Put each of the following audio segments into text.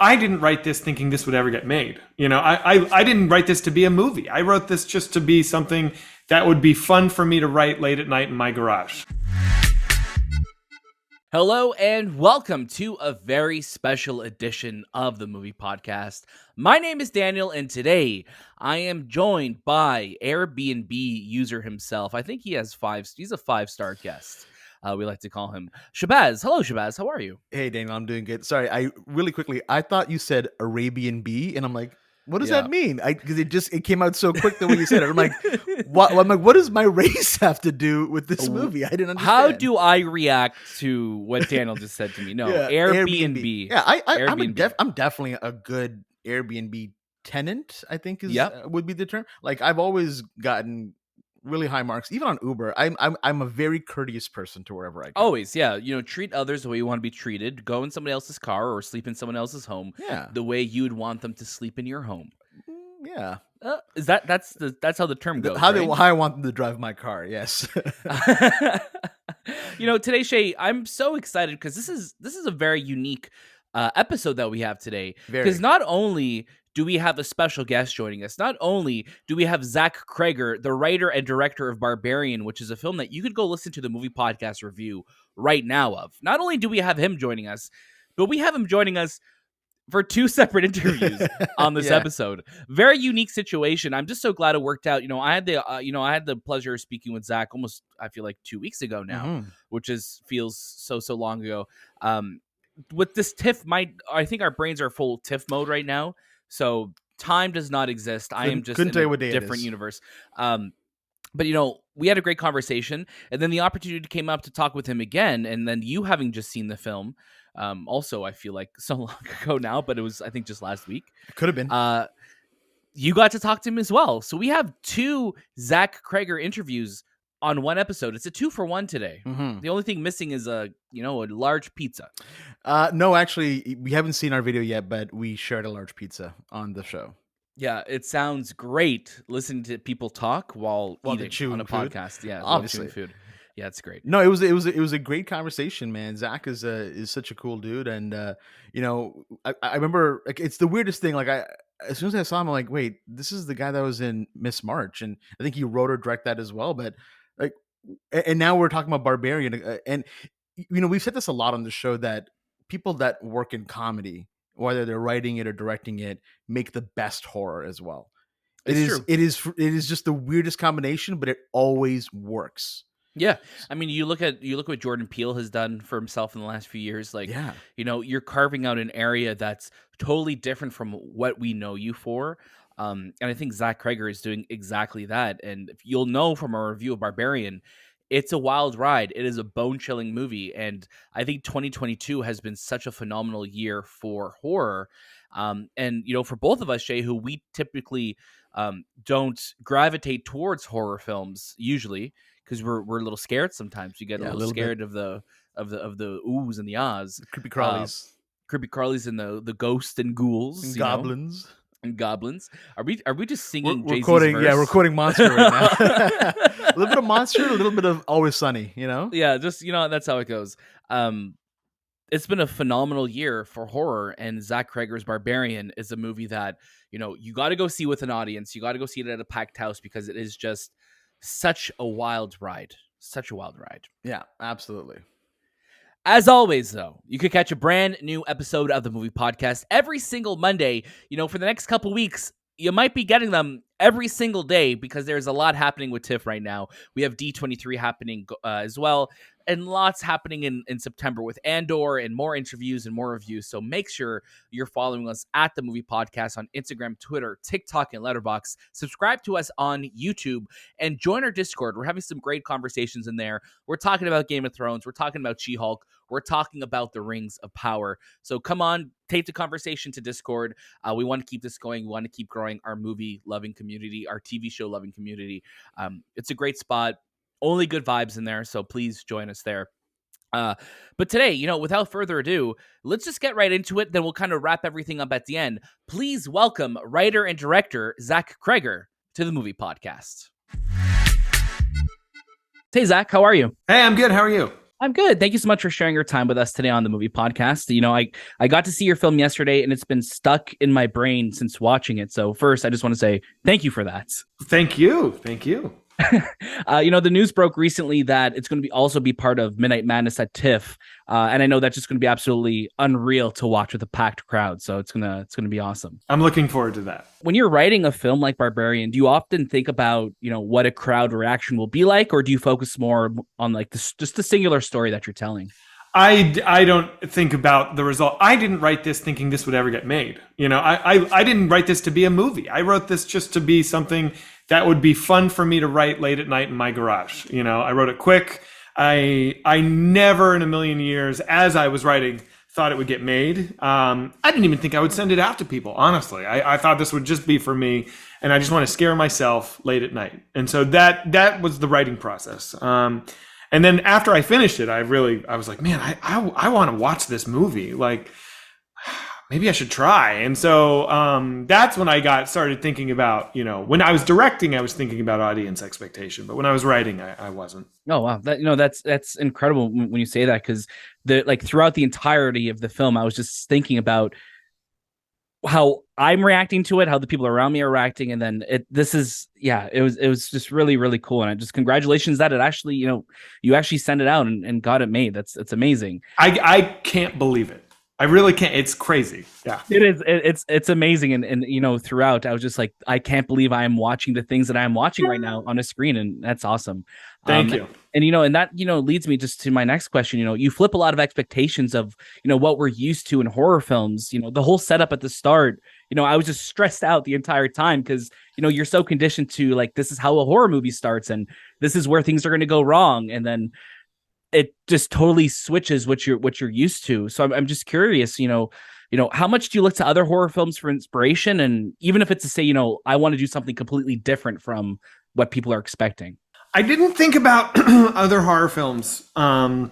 I didn't write this thinking this would ever get made. I didn't write this to be a movie. I wrote this just to be something that would be fun for me to write late at night in my garage. Hello and welcome to a very special edition of the Movie Podcast. My name is Daniel, and today I am joined by Airbnb user himself. I think he's a 5-star guest. We like to call him Shahbaz. Hello, Shahbaz. How are you? Hey, Daniel. I'm doing good. Sorry, I thought you said Arabian Bee, and I'm like, what does that mean? Because it came out so quick the way you said it. I'm like, what? I'm like, what does my race have to do with this movie? I didn't understand. How do I react to what Daniel just said to me? No, Airbnb. Yeah, Airbnb. I'm definitely a good Airbnb tenant, I think would be the term. Like, I've always gotten really high marks, even on Uber. I'm a very courteous person to wherever I go. Always, yeah. Treat others the way you want to be treated. Go in somebody else's car or sleep in someone else's home. Yeah, the way you'd want them to sleep in your home. Yeah. That's how the term goes. How right? I want them to drive my car. Yes. Today, Shay, I'm so excited because this is a very unique episode that we have today. Because not only do we have a special guest joining us, not only do we have Zach Cregger, the writer and director of Barbarian, which is a film that you could go listen to the movie podcast review right now of. Not only do we have him joining us, but we have him joining us for 2 separate interviews on this episode. Very unique situation. I'm just so glad it worked out. I had the pleasure of speaking with Zach almost, I feel like 2 weeks ago now, which feels so long ago. With this TIFF, I think our brains are full TIFF mode right now. So time does not exist. I am just in a different universe. But we had a great conversation, and then the opportunity came up to talk with him again. And then you having just seen the film, also I feel like so long ago now, but it was I think just last week. It could have been. You got to talk to him as well. So we have 2 Zach Cregger interviews on one episode. It's a 2-for-1 today. The only thing missing is a large pizza. No, actually, we haven't seen our video yet, but we shared a large pizza on the show. Yeah, it sounds great listening to people talk while eating on a podcast. Yeah, obviously. Food. Yeah, it's great. No, it was a great conversation, man. Zach is such a cool dude, and I remember, like, it's the weirdest thing. Like, as soon as I saw him, I'm like, wait, this is the guy that was in Miss March, and I think he wrote or directed that as well. But like, and now we're talking about Barbarian, and we've said this a lot on the show that people that work in comedy, whether they're writing it or directing it, make the best horror as well. It is just the weirdest combination, but it always works. Yeah, I mean, you look at what Jordan Peele has done for himself in the last few years. Like, you're carving out an area that's totally different from what we know you for. And I think Zach Cregger is doing exactly that. And if you'll know from our review of Barbarian, it's a wild ride. It is a bone-chilling movie. And I think 2022 has been such a phenomenal year for horror. And, for both of us, Shay, who we typically don't gravitate towards horror films usually, because we're a little scared sometimes. You get a little scared of the oohs and the ahs. Creepy crawlies. And the ghosts and ghouls. And goblins. And goblins. Are we just singing we're Jay-Z's quoting, verse? Yeah, we're quoting Monster right now. A little bit of Monster, a little bit of Always Sunny, Yeah, just, that's how it goes. It's been a phenomenal year for horror, and Zach Cregger's Barbarian is a movie that, you got to go see with an audience. You got to go see it at a packed house because it is just such a wild ride. Such a wild ride. Yeah, absolutely. As always, though, you could catch a brand new episode of the Movie Podcast every single Monday. For the next couple weeks, you might be getting them every single day because there's a lot happening with TIFF right now. We have D23 happening as well, and lots happening in September with Andor and more interviews and more reviews. So make sure you're following us at The Movie Podcast on Instagram, Twitter, TikTok, and Letterboxd. Subscribe to us on YouTube and join our Discord. We're having some great conversations in there. We're talking about Game of Thrones. We're talking about She-Hulk. We're talking about the Rings of Power. So come on, take the conversation to Discord. We want to keep this going. We want to keep growing our movie-loving community, our TV show-loving community. It's a great spot. Only good vibes in there, so please join us there. But today, without further ado, let's just get right into it. Then we'll kind of wrap everything up at the end. Please welcome writer and director Zach Cregger to the Movie Podcast. Hey, Zach, how are you? Hey, I'm good. How are you? I'm good. Thank you so much for sharing your time with us today on the movie podcast. I got to see your film yesterday and it's been stuck in my brain since watching it. So first, I just want to say thank you for that. Thank you. Thank you. The news broke recently that it's going to also be part of Midnight Madness at TIFF, and I know that's just going to be absolutely unreal to watch with a packed crowd. So it's gonna be awesome. I'm looking forward to that. When you're writing a film like Barbarian, do you often think about what a crowd reaction will be like, or do you focus more on like just the singular story that you're telling? I don't think about the result. I didn't write this thinking this would ever get made. I didn't write this to be a movie. I wrote this just to be something that would be fun for me to write late at night in my garage. I wrote it quick. I never in a million years, as I was writing, thought it would get made. I didn't even think I would send it out to people, honestly. I thought this would just be for me, and I just want to scare myself late at night. And so that was the writing process. And then after I finished it, I was like, man, I want to watch this movie. Like, maybe I should try. And so that's when I started thinking about, when I was directing, I was thinking about audience expectation. But when I was writing, I wasn't. Oh, wow. That's incredible when you say that, because throughout the entirety of the film, I was just thinking about how I'm reacting to it, how the people around me are reacting, and then it was just really, really cool. And I just congratulations that it actually, you actually sent it out and got it made. That's amazing. I can't believe it. I really can't. It's crazy. Yeah, it is. It's amazing. And throughout, I was just like, I can't believe I am watching the things that I'm watching right now on a screen, and that's awesome. Thank you. And that leads me just to my next question. You flip a lot of expectations of what we're used to in horror films. The whole setup at the start. I was just stressed out the entire time because you're so conditioned to like, this is how a horror movie starts, and this is where things are going to go wrong, and then it just totally switches what you're used to. So I'm just curious, how much do you look to other horror films for inspiration? And even if it's to say, I want to do something completely different from what people are expecting. I didn't think about other horror films. I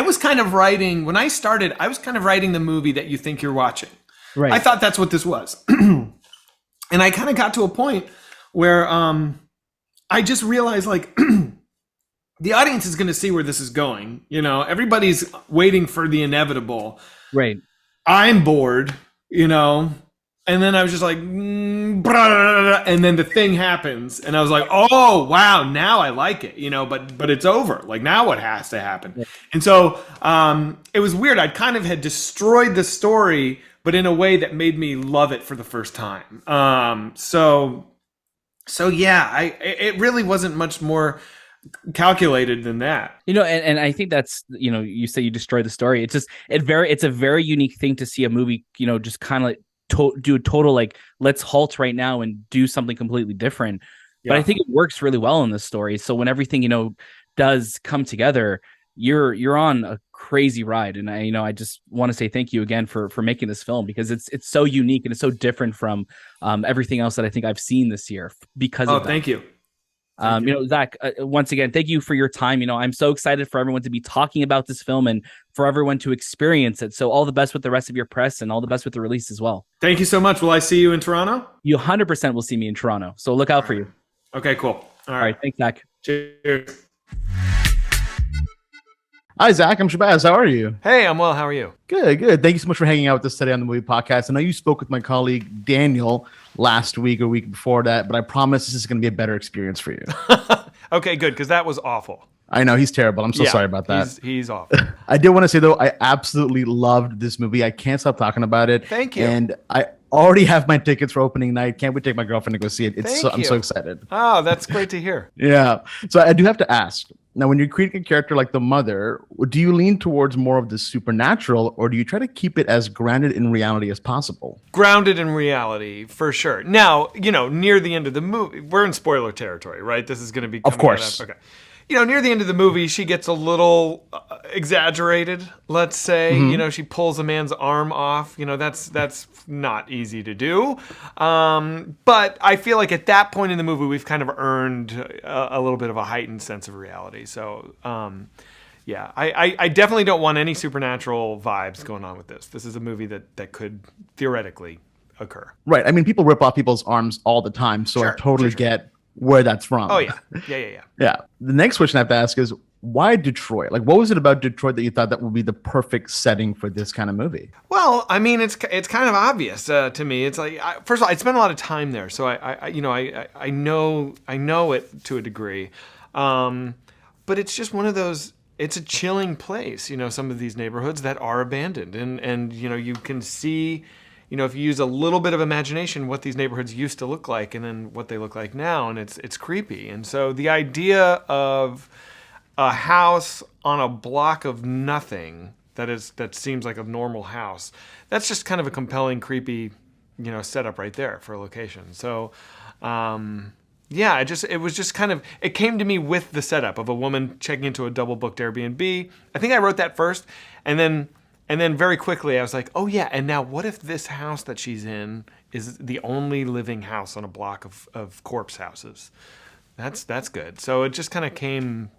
was kind of writing, when I started, I was kind of writing the movie that you think you're watching. Right. I thought that's what this was. And I kind of got to a point where I just realized like, the audience is going to see where this is going. Everybody's waiting for the inevitable. Right. I'm bored, and then I was just like, and then the thing happens, and I was like, oh wow, now I like it, but it's over. Like, now what has to happen? Yeah. And so it was weird. I kind of had destroyed the story, but in a way that made me love it for the first time. So yeah, it really wasn't much more calculated than that. And I think that's, you say you destroy the story. It's a very unique thing to see a movie, just kind of like do a total like, let's halt right now and do something completely different. Yeah. But I think it works really well in this story. So when everything, does come together, you're on a crazy ride. And I just want to say thank you again for making this film, because it's so unique and it's so different from everything else that I think I've seen this year because of that. Thank you. Zach, once again, thank you for your time. I'm so excited for everyone to be talking about this film and for everyone to experience it. So all the best with the rest of your press and all the best with the release as well. Thank you so much. Will I see you in Toronto? You 100% will see me in Toronto. So look out for you. Okay, cool. All right. Thanks, Zach. Cheers. Hi, Zach. I'm Shabazz. How are you? Hey, I'm well. How are you? Good. Thank you so much for hanging out with us today on the Movie Podcast. I know you spoke with my colleague Daniel last week or week before that, but I promise this is going to be a better experience for you. Okay, good, because that was awful. I know, he's terrible. I'm so sorry about that. He's awful. I did want to say, though, I absolutely loved this movie. I can't stop talking about it. Thank you. And I already have my tickets for opening night. Can't wait to take my girlfriend to go see it. I'm so excited. Oh, that's great to hear. Yeah. So I do have to ask. Now, when you're creating a character like the mother, do you lean towards more of the supernatural, or do you try to keep it as grounded in reality as possible? Grounded in reality, for sure. Now, near the end of the movie, we're in spoiler territory, right? This is going to be coming of course. Okay. Near the end of the movie, she gets a little exaggerated, let's say. Mm-hmm. She pulls a man's arm off. That's not easy to do. But I feel like at that point in the movie, we've kind of earned a little bit of a heightened sense of reality. So, yeah, I definitely don't want any supernatural vibes going on with this. This is a movie that could theoretically occur. Right. I mean, people rip off people's arms all the time, so sure, I totally sure. get where that's from. Oh, yeah. Yeah. Yeah. The next question I have to ask is, why Detroit? Like, what was it about Detroit that you thought that would be the perfect setting for this kind of movie? Well, I mean, it's kind of obvious to me. It's like, first of all, I spent a lot of time there, so I know it to a degree, but it's just one of those. It's a chilling place, some of these neighborhoods that are abandoned, and you can see, if you use a little bit of imagination, what these neighborhoods used to look like, and then what they look like now, and it's creepy. And so the idea of a house on a block of nothing that seems like a normal house, that's just kind of a compelling, creepy, setup right there for a location. So, yeah, it came to me with the setup of a woman checking into a double booked Airbnb. I think I wrote that first, and then very quickly I was like, oh yeah, and now what if this house that she's in is the only living house on a block of corpse houses? That's good. So it just kind of came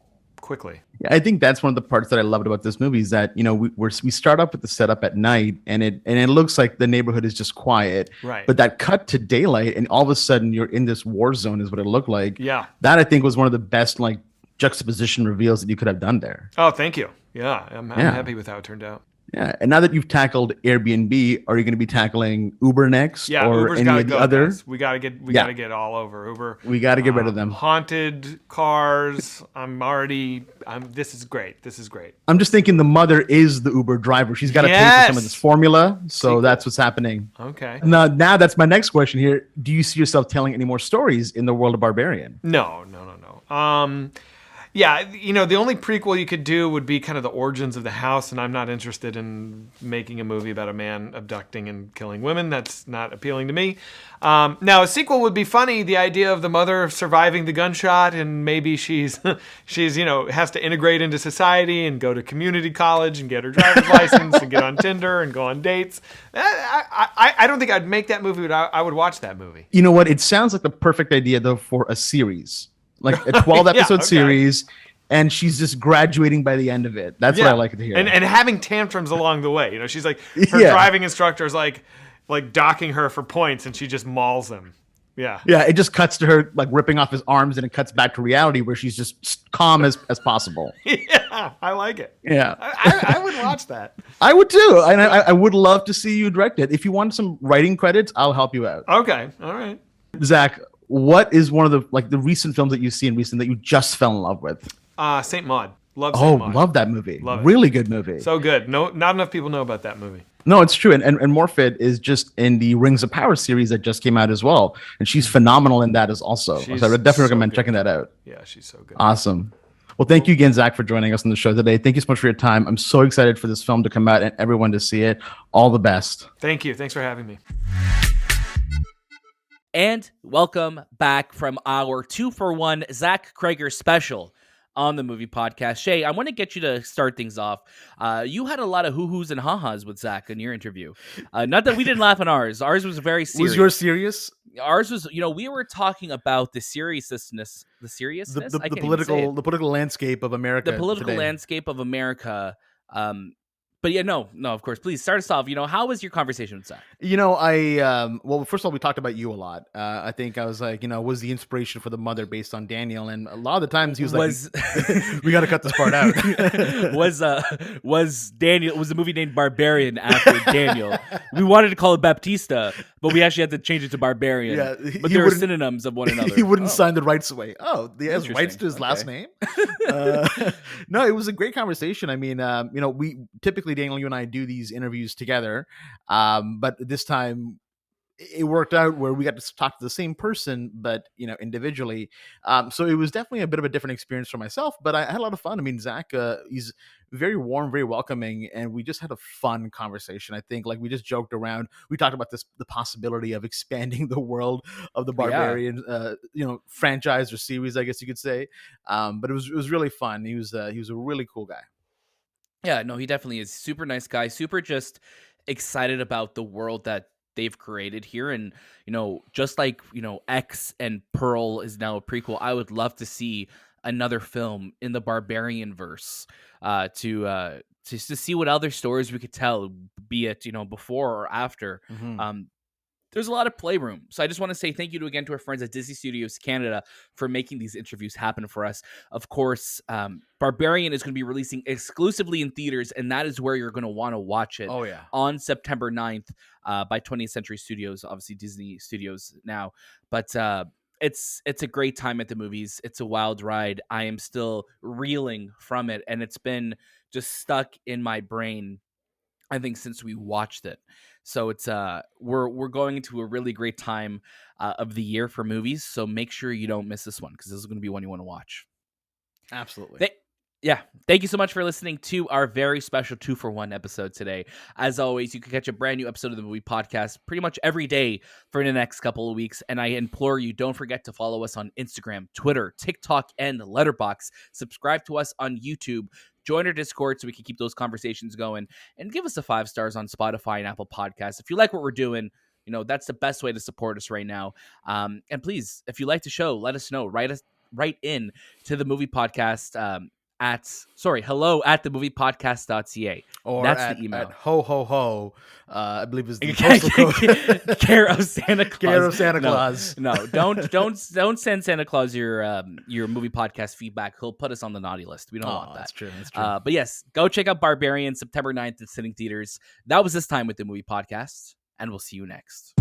quickly. Yeah, I think that's one of the parts that I loved about this movie is that we start up with the setup at night, and it looks like the neighborhood is just quiet, right? But that cut to daylight, and all of a sudden you're in this war zone, is what it looked like. Yeah, that I think was one of the best like juxtaposition reveals that you could have done there. Oh, thank you. Yeah, I'm happy with how it turned out. Yeah, and now that you've tackled Airbnb, are you going to be tackling Uber next? Yeah, or Uber's any gotta of the go, other? guys. We gotta get all over Uber. We got to get rid of them. Haunted cars. This is great. I'm just thinking the mother is the Uber driver. She's got to pay for some of this formula, so that's what's happening. Okay. Now that's my next question here. Do you see yourself telling any more stories in the world of Barbarian? No. Yeah, the only prequel you could do would be kind of the origins of the house, and I'm not interested in making a movie about a man abducting and killing women. That's not appealing to me. Now, a sequel would be funny. The idea of the mother surviving the gunshot, and maybe she's has to integrate into society and go to community college and get her driver's license and get on Tinder and go on dates. I don't think I'd make that movie, but I would watch that movie. You know what? It sounds like the perfect idea, though, for a series. Like a 12-episode series, and she's just graduating by the end of it. That's what I like to hear. And having tantrums along the way. She's like, her driving instructor is like docking her for points, and she just mauls him. Yeah. Yeah, it just cuts to her like ripping off his arms, and it cuts back to reality where she's just calm as possible. Yeah, I like it. Yeah. I would watch that. I would too. And I would love to see you direct it. If you want some writing credits, I'll help you out. Okay. All right. Zach, what is one of the recent films that you've seen recently that you just fell in love with? Saint Maud. Love Saint Maud. Love that movie. Love it. Really good movie. So good. No, not enough people know about that movie. No, it's true. And Morphet is just in the Rings of Power series that just came out as well. And she's phenomenal in that as also. So I would definitely recommend checking that out. Yeah, she's so good. Awesome. Well, thank you again, Zach, for joining us on the show today. Thank you so much for your time. I'm so excited for this film to come out and everyone to see it. All the best. Thank you. Thanks for having me. And welcome back from our 2-for-1 Zach Cregger special on the movie podcast. Shay, I want to get you to start things off. You had a lot of hoo-hoos and ha-has with Zach in your interview. Not that we didn't laugh on ours. Ours was very serious. Was yours serious? Ours was, we were talking about the seriousness. The political landscape of America. The political landscape of America. But yeah, no, of course. Please start us off. How was your conversation with Zach? Well, first of all, we talked about you a lot. I think I was like, was the inspiration for the mother based on Daniel? And a lot of the times he was like, we got to cut this part out. was the movie named Barbarian after Daniel? We wanted to call it Baptista, but we actually had to change it to Barbarian. Yeah, but there are synonyms of one another. He wouldn't sign the rights away. Oh, he has rights to his last name? No, it was a great conversation. I mean, we typically, Daniel, you and I do these interviews together, but this time it worked out where we got to talk to the same person, but individually. So it was definitely a bit of a different experience for myself, but I had a lot of fun. I mean, Zach, he's very warm, very welcoming, and we just had a fun conversation. I think we just joked around. We talked about the possibility of expanding the world of the Barbarian, franchise or series, I guess you could say. But it was really fun. He was a really cool guy. Yeah, no, he definitely is. Super nice guy. Super just excited about the world that they've created here. And, just like, X and Pearl is now a prequel, I would love to see another film in the Barbarian verse to see what other stories we could tell, be it, before or after. Mm-hmm. there's a lot of playroom. So I just want to say thank you again to our friends at Disney Studios Canada for making these interviews happen for us. Of course, Barbarian is going to be releasing exclusively in theaters, and that is where you're going to want to watch it. Oh yeah. On September 9th by 20th Century Studios, obviously Disney Studios now. But it's a great time at the movies. It's a wild ride. I am still reeling from it, and it's been just stuck in my brain, I think, since we watched it. So it's we're going into a really great time of the year for movies. So make sure you don't miss this one, because this is going to be one you want to watch. Absolutely. Yeah. Thank you so much for listening to our very special 2-for-1 episode today. As always, you can catch a brand new episode of the Movie Podcast pretty much every day for the next couple of weeks. And I implore you, don't forget to follow us on Instagram, Twitter, TikTok, and Letterboxd. Subscribe to us on YouTube. Join our Discord so we can keep those conversations going. And give us a 5 stars on Spotify and Apple Podcasts. If you like what we're doing, that's the best way to support us right now. And please, if you like the show, let us know. Write in to the Movie Podcast hello at TheMoviePodcast.ca. Or that's the email. At ho ho ho, I believe is the postal code. Care of Santa Claus. Care of Santa Claus. No, don't send Santa Claus your movie podcast feedback. He'll put us on the naughty list. We don't want that. That's true. But yes, go check out Barbarian September 9th at sitting theaters. That was this time with the Movie Podcast, and we'll see you next.